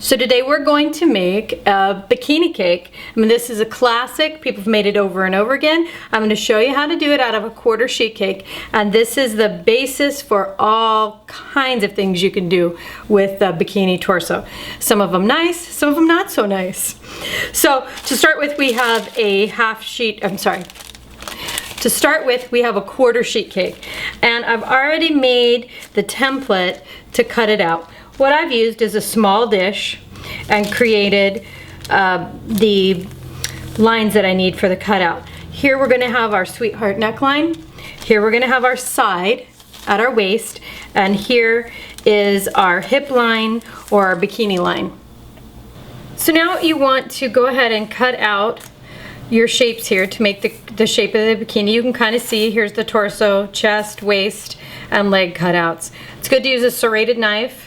So today we're going to make a bikini cake. I mean, this is a classic. People have made it over and over again. I'm going to show you how to do it out of a quarter sheet cake. And this is the basis for all kinds of things you can do with the bikini torso. Some of them nice, some of them not so nice. So to start with, we have a To start with, we have a quarter sheet cake. And I've already made the template to cut it out. What I've used is a small dish and created the lines that I need for the cutout. Here we're gonna have our sweetheart neckline. Here we're gonna have our side at our waist. And here is our hip line or our bikini line. So now you want to go ahead and cut out your shapes here to make the shape of the bikini. You can kind of see here's the torso, chest, waist, and leg cutouts. It's good to use a serrated knife.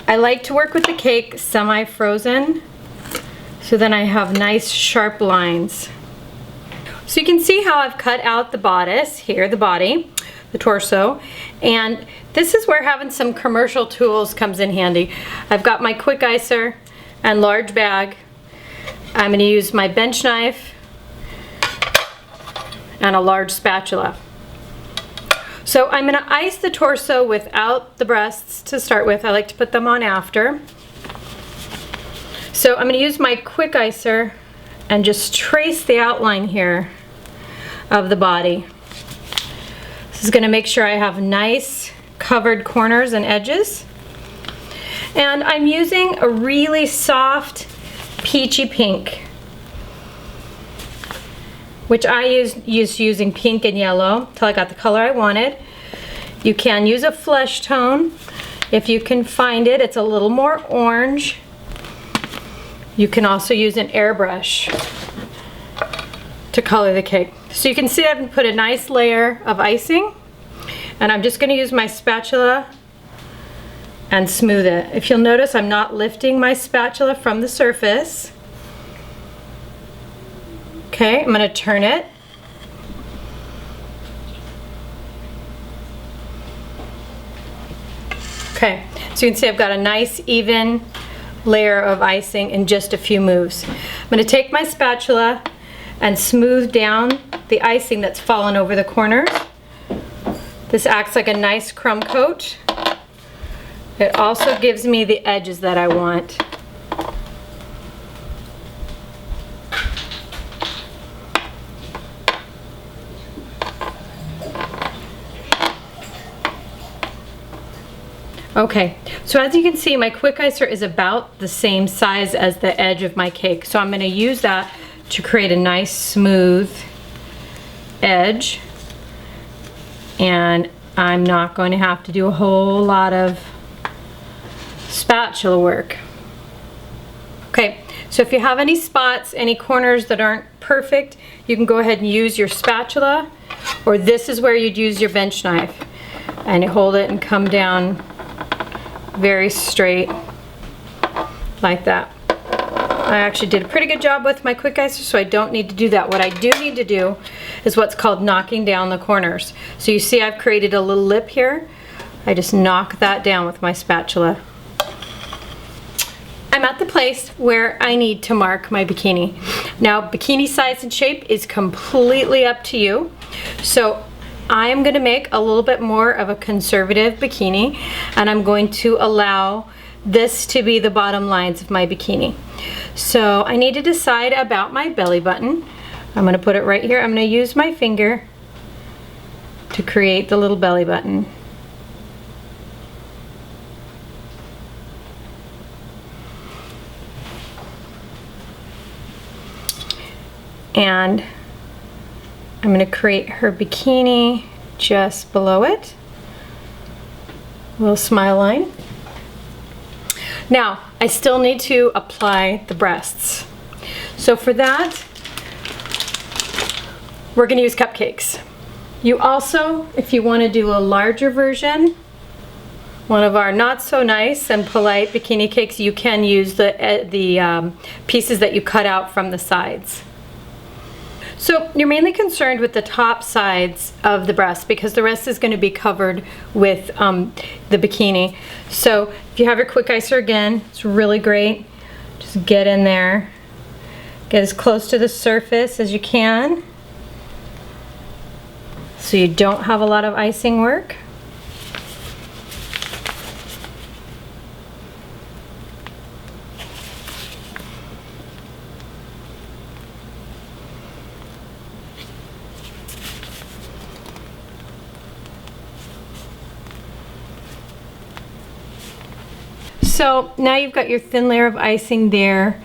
I like to work with the cake semi-frozen, so then I have nice sharp lines. So you can see how I've cut out the bodice here, the body, the torso, and this is where having some commercial tools comes in handy. I've got my quick icer and large bag. I'm going to use my bench knife and a large spatula. So I'm going to ice the torso without the breasts to start with. I like to put them on after. So I'm going to use my quick icer and just trace the outline here of the body. This is going to make sure I have nice covered corners and edges. And I'm using a really soft peachy pink, which I used using pink and yellow till I got the color I wanted. You can use a flesh tone if you can find it. It's a little more orange. You can also use an airbrush to color the cake. So you can see I've put a nice layer of icing, and I'm just going to use my spatula and smooth it. If you'll notice, I'm not lifting my spatula from the surface. Okay, I'm going to turn it. Okay, so you can see I've got a nice even layer of icing in just a few moves. I'm going to take my spatula and smooth down the icing that's fallen over the corners. This acts like a nice crumb coat. It also gives me the edges that I want. Okay, so as you can see, my quick icer is about the same size as the edge of my cake. So I'm going to use that to create a nice smooth edge. And I'm not going to have to do a whole lot of spatula work. Okay, so if you have any spots, any corners that aren't perfect, you can go ahead and use your spatula, or this is where you'd use your bench knife. And you hold it and come down very straight like that. I actually did a pretty good job with my quick icer, so I don't need to do that. What I do need to do is what's called knocking down the corners. So you see I've created a little lip here. I just knock that down with my spatula. I'm at the place where I need to mark my bikini. Now, bikini size and shape is completely up to you. So I am going to make a little bit more of a conservative bikini, and I'm going to allow this to be the bottom lines of my bikini. So I need to decide about my belly button. I'm going to put it right here. I'm going to use my finger to create the little belly button. And I'm going to create her bikini just below it. A little smile line. Now, I still need to apply the breasts. So for that, we're going to use cupcakes. You also, if you want to do a larger version, one of our not so nice and polite bikini cakes, you can use the pieces that you cut out from the sides. So you're mainly concerned with the top sides of the breast because the rest is going to be covered with the bikini. So if you have your quick icer again, it's really great. Just get in there, get as close to the surface as you can so you don't have a lot of icing work. So now you've got your thin layer of icing there.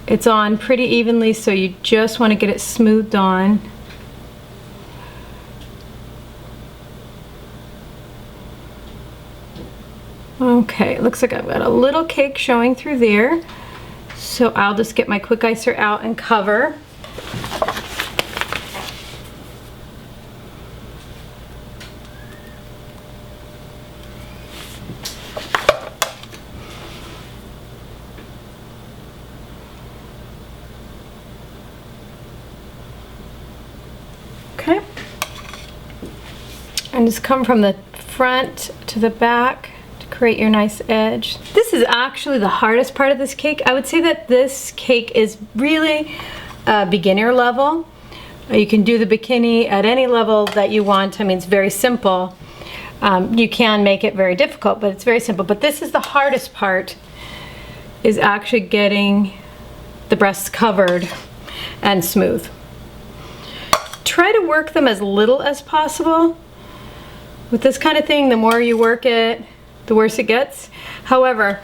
It's on pretty evenly, so you just want to get it smoothed on. Okay, looks like I've got a little cake showing through there. So I'll just get my quick icer out and cover. Okay, and just come from the front to the back to create your nice edge. This is actually the hardest part of this cake. I would say that this cake is really beginner level. You can do the bikini at any level that you want. I mean, it's very simple. You can make it very difficult, but it's very simple. But this is the hardest part, is actually getting the breasts covered and smooth. Try to work them as little as possible. With this kind of thing, the more you work it, the worse it gets. However,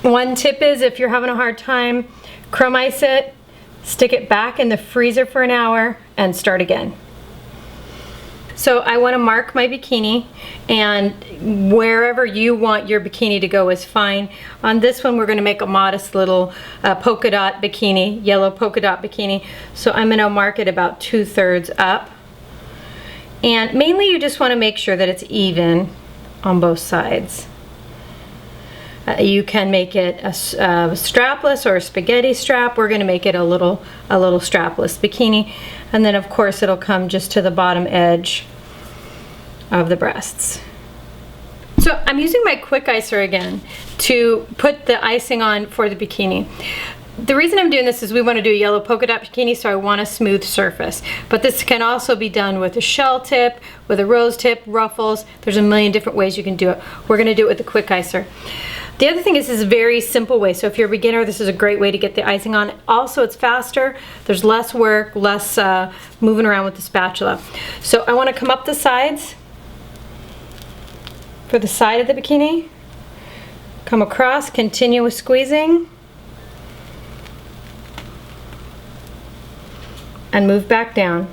one tip is if you're having a hard time, crumb ice it, stick it back in the freezer for an hour, and start again. So I want to mark my bikini, and wherever you want your bikini to go is fine. On this one, we're going to make a modest little polka dot bikini, yellow polka dot bikini. So I'm going to mark it about 2/3 up. And mainly you just want to make sure that it's even on both sides. You can make it a strapless or a spaghetti strap. We're going to make it a little strapless bikini, and then of course it'll come just to the bottom edge of the breasts. So I'm using my quick icer again to put the icing on for the bikini. The reason I'm doing this is we want to do a yellow polka dot bikini, so I want a smooth surface. But this can also be done with a shell tip, with a rose tip, ruffles. There's a million different ways you can do it. We're going to do it with the quick icer. The other thing is, this is a very simple way. So if you're a beginner, this is a great way to get the icing on. Also, it's faster. There's less work, less moving around with the spatula. So I want to come up the sides for the side of the bikini. Come across, continue with squeezing. And move back down.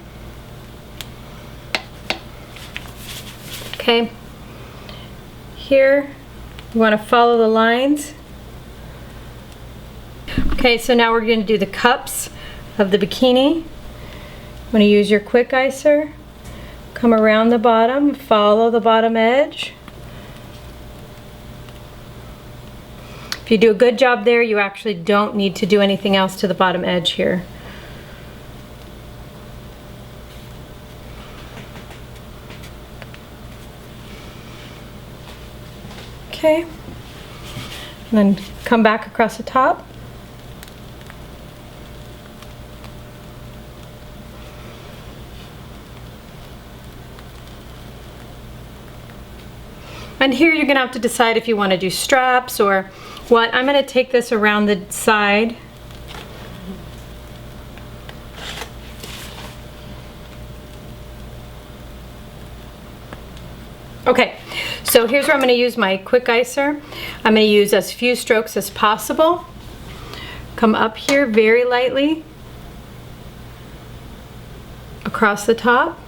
Okay. Here, you want to follow the lines. Okay, so now we're going to do the cups of the bikini. I'm going to use your quick icer. Come around the bottom, follow the bottom edge. If you do a good job there, you actually don't need to do anything else to the bottom edge here. Okay, and then come back across the top. And here you're gonna have to decide if you want to do straps or what. I'm gonna take this around the side. Okay, so here's where I'm going to use my quick icer. I'm going to use as few strokes as possible. Come up here very lightly across the top.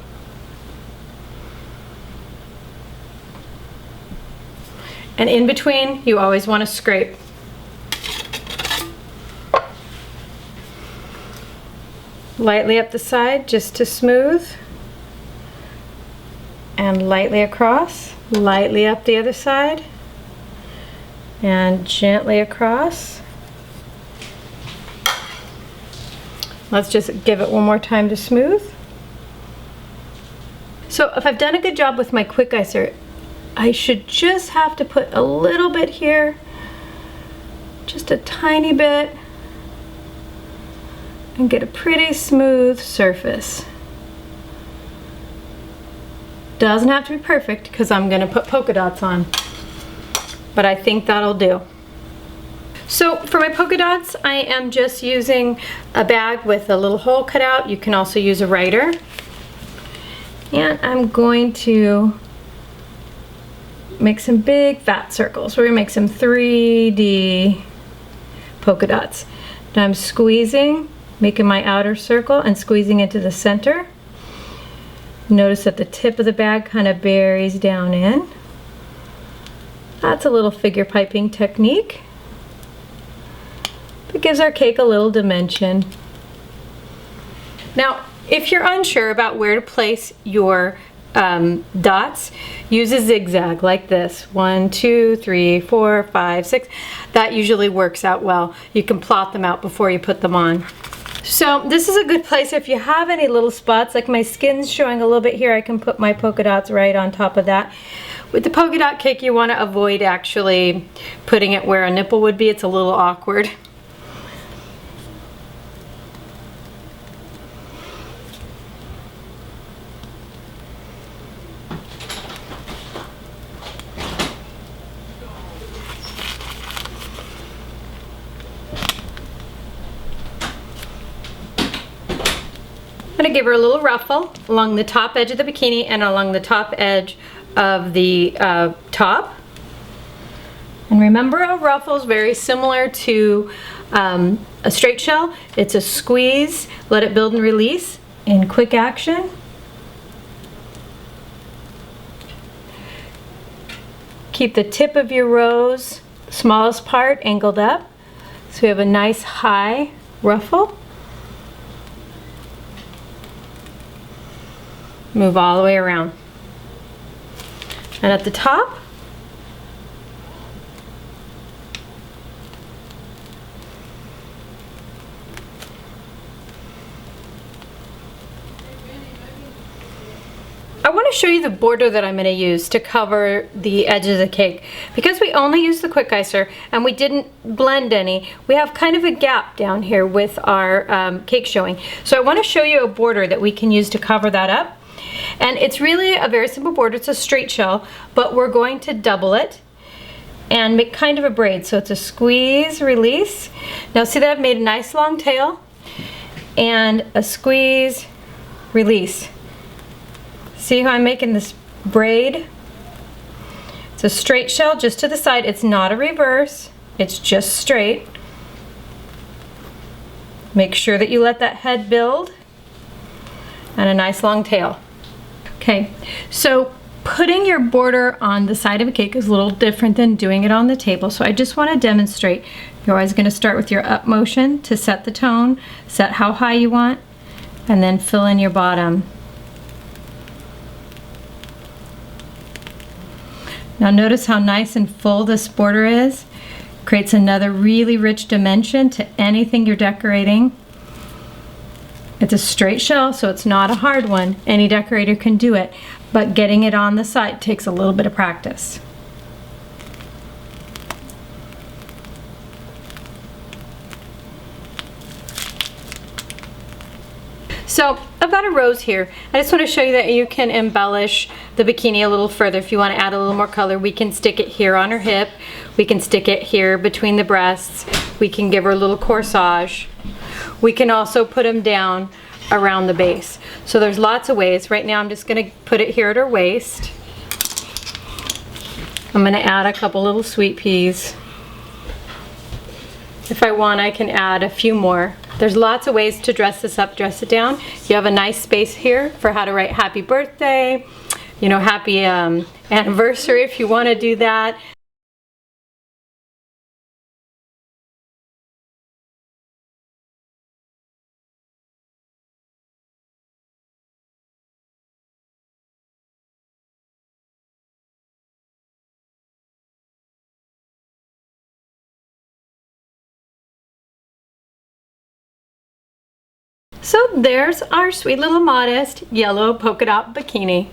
And in between, you always want to scrape. Lightly up the side just to smooth. and lightly across, lightly up the other side, and gently across. Let's just give it one more time to smooth. So if I've done a good job with my quick icer, I should just have to put a little bit here, just a tiny bit, and get a pretty smooth surface. Doesn't have to be perfect because I'm going to put polka dots on, but I think that'll do. So for my polka dots, I am just using a bag with a little hole cut out. You can also use a writer. And I'm going to make some big fat circles. We're gonna make some 3D polka dots. Now I'm squeezing, making my outer circle and squeezing into the center. Notice that the tip of the bag kind of buries down in. That's a little figure piping technique. It gives our cake a little dimension. Now, if you're unsure about where to place your dots, use a zigzag like this. 1, 2, 3, 4, 5, 6. That usually works out well. You can plot them out before you put them on. So this is a good place if you have any little spots, like my skin's showing a little bit here, I can put my polka dots right on top of that. With the polka dot cake, you want to avoid actually putting it where a nipple would be. It's a little awkward. I'm going to give her a little ruffle along the top edge of the bikini and along the top edge of the top. And remember, a ruffle is very similar to a straight shell. It's a squeeze, let it build and release in quick action. Keep the tip of your rose, smallest part, angled up, so we have a nice high ruffle. Move all the way around. And at the top, I want to show you the border that I'm going to use to cover the edge of the cake. Because we only used the quick icer and we didn't blend any, we have kind of a gap down here with our cake showing. So I want to show you a border that we can use to cover that up. And it's really a very simple border. It's a straight shell, but we're going to double it and make kind of a braid. So it's a squeeze, release. Now see that I've made a nice long tail and a squeeze, release. See how I'm making this braid? It's a straight shell just to the side. It's not a reverse, it's just straight. Make sure that you let that head build and a nice long tail. Okay, so putting your border on the side of a cake is a little different than doing it on the table. So I just want to demonstrate. You're always going to start with your up motion to set the tone, set how high you want, and then fill in your bottom. Now notice how nice and full this border is. Creates another really rich dimension to anything you're decorating. It's a straight shell, so it's not a hard one. Any decorator can do it, but getting it on the side takes a little bit of practice. So I've got a rose here. I just want to show you that you can embellish the bikini a little further. If you want to add a little more color, we can stick it here on her hip. We can stick it here between the breasts. We can give her a little corsage. We can also put them down around the base. So there's lots of ways. Right now I'm just going to put it here at her waist. I'm going to add a couple little sweet peas. If I want, I can add a few more. There's lots of ways to dress this up, dress it down. You have a nice space here for how to write happy birthday, you know, happy anniversary if you want to do that. So there's our sweet little modest yellow polka dot bikini.